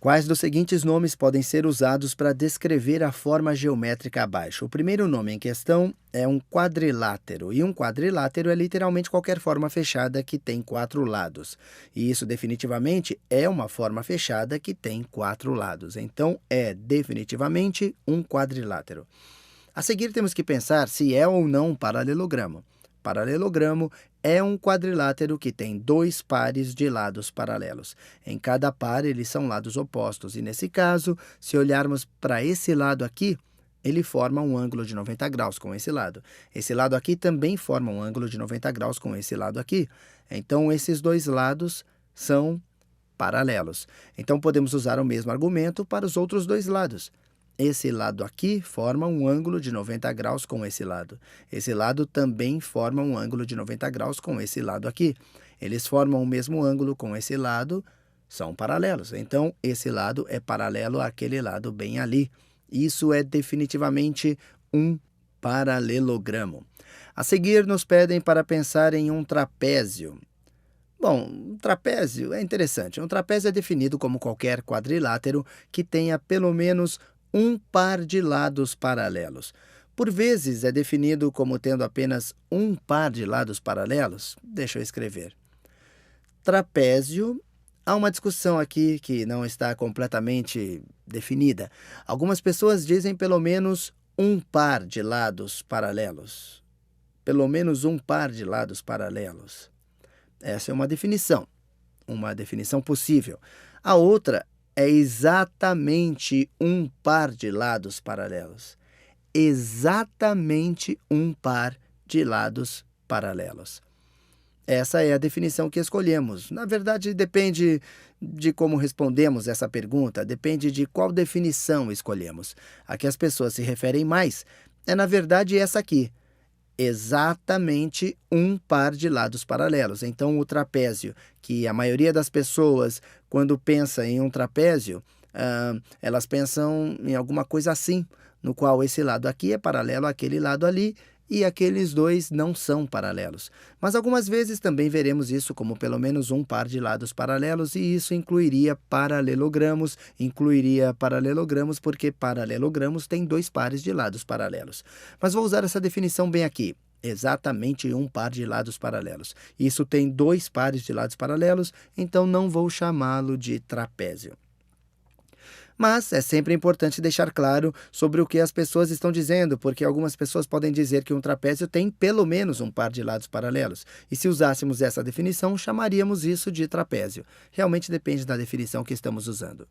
Quais dos seguintes nomes podem ser usados para descrever a forma geométrica abaixo? O primeiro nome em questão é um quadrilátero, e um quadrilátero é literalmente qualquer forma fechada que tem quatro lados. E isso definitivamente é uma forma fechada que tem quatro lados. Então, é definitivamente um quadrilátero. A seguir, temos que pensar se é ou não um paralelogramo. Paralelogramo é um quadrilátero que tem dois pares de lados paralelos. Em cada par, eles são lados opostos. E nesse caso, se olharmos para esse lado aqui, ele forma um ângulo de 90 graus com esse lado. Esse lado aqui também forma um ângulo de 90 graus com esse lado aqui. Então, esses dois lados são paralelos. Então, podemos usar o mesmo argumento para os outros dois lados. Esse lado aqui forma um ângulo de 90 graus com esse lado. Esse lado também forma um ângulo de 90 graus com esse lado aqui. Eles formam o mesmo ângulo com esse lado, são paralelos. Então, esse lado é paralelo àquele lado bem ali. Isso é definitivamente um paralelogramo. A seguir, nos pedem para pensar em um trapézio. Bom, um trapézio é interessante. Um trapézio é definido como qualquer quadrilátero que tenha pelo menos um par de lados paralelos. Por vezes é definido como tendo apenas um par de lados paralelos. Deixa eu escrever. Trapézio. Há uma discussão aqui que não está completamente definida. Algumas pessoas dizem pelo menos um par de lados paralelos. Pelo menos um par de lados paralelos. Essa é uma definição possível. A outra é exatamente um par de lados paralelos. Exatamente um par de lados paralelos. Essa é a definição que escolhemos. Na verdade, depende de como respondemos essa pergunta, depende de qual definição escolhemos. A que as pessoas se referem mais é, na verdade, essa aqui. Exatamente um par de lados paralelos. Então, o trapézio, que a maioria das pessoas, quando pensa em um trapézio, elas pensam em alguma coisa assim, no qual esse lado aqui é paralelo àquele lado ali, e aqueles dois não são paralelos. Mas algumas vezes também veremos isso como pelo menos um par de lados paralelos, e isso incluiria paralelogramos porque paralelogramos têm dois pares de lados paralelos. Mas vou usar essa definição bem aqui. Exatamente um par de lados paralelos. Isso tem dois pares de lados paralelos, então não vou chamá-lo de trapézio. Mas é sempre importante deixar claro sobre o que as pessoas estão dizendo, porque algumas pessoas podem dizer que um trapézio tem pelo menos um par de lados paralelos. E se usássemos essa definição, chamaríamos isso de trapézio. Realmente depende da definição que estamos usando.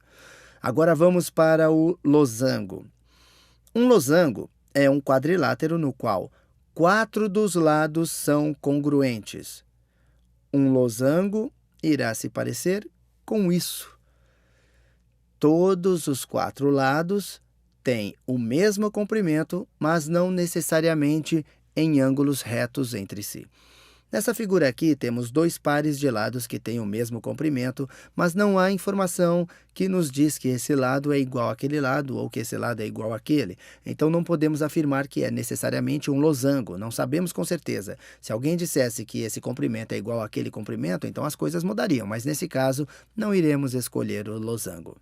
Agora vamos para o losango. Um losango é um quadrilátero no qual 4 dos lados são congruentes. Um losango irá se parecer com isso. Todos os 4 lados têm o mesmo comprimento, mas não necessariamente em ângulos retos entre si. Nessa figura aqui, temos dois pares de lados que têm o mesmo comprimento, mas não há informação que nos diz que esse lado é igual àquele lado ou que esse lado é igual àquele. Então, não podemos afirmar que é necessariamente um losango. Não sabemos com certeza. Se alguém dissesse que esse comprimento é igual àquele comprimento, então as coisas mudariam. Mas, nesse caso, não iremos escolher o losango.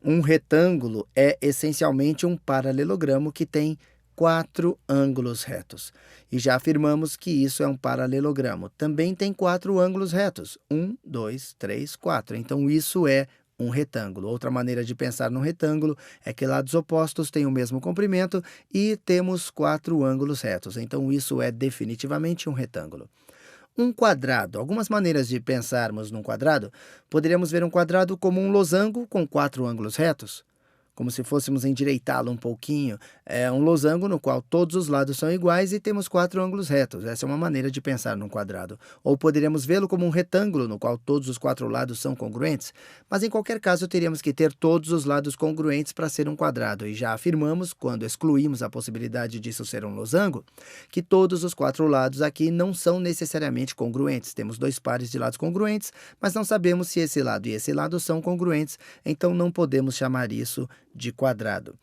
Um retângulo é essencialmente um paralelogramo que tem 4 ângulos retos. E já afirmamos que isso é um paralelogramo. Também tem 4 ângulos retos. 1, 2, 3, 4. Então, isso é um retângulo. Outra maneira de pensar num retângulo é que lados opostos têm o mesmo comprimento e temos 4 ângulos retos. Então, isso é definitivamente um retângulo. Um quadrado. Algumas maneiras de pensarmos num quadrado. Poderíamos ver um quadrado como um losango com 4 ângulos retos, como se fôssemos endireitá-lo um pouquinho. É um losango no qual todos os lados são iguais e temos 4 ângulos retos. Essa é uma maneira de pensar num quadrado. Ou poderíamos vê-lo como um retângulo, no qual todos os 4 lados são congruentes. Mas, em qualquer caso, teríamos que ter todos os lados congruentes para ser um quadrado. E já afirmamos, quando excluímos a possibilidade disso ser um losango, que todos os 4 lados aqui não são necessariamente congruentes. Temos 2 pares de lados congruentes, mas não sabemos se esse lado e esse lado são congruentes, então não podemos chamar isso de quadrado.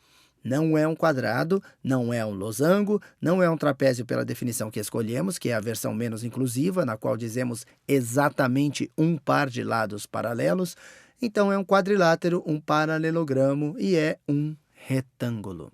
Não é um quadrado, não é um losango, não é um trapézio pela definição que escolhemos, que é a versão menos inclusiva, na qual dizemos exatamente um par de lados paralelos. Então, é um quadrilátero, um paralelogramo e é um retângulo.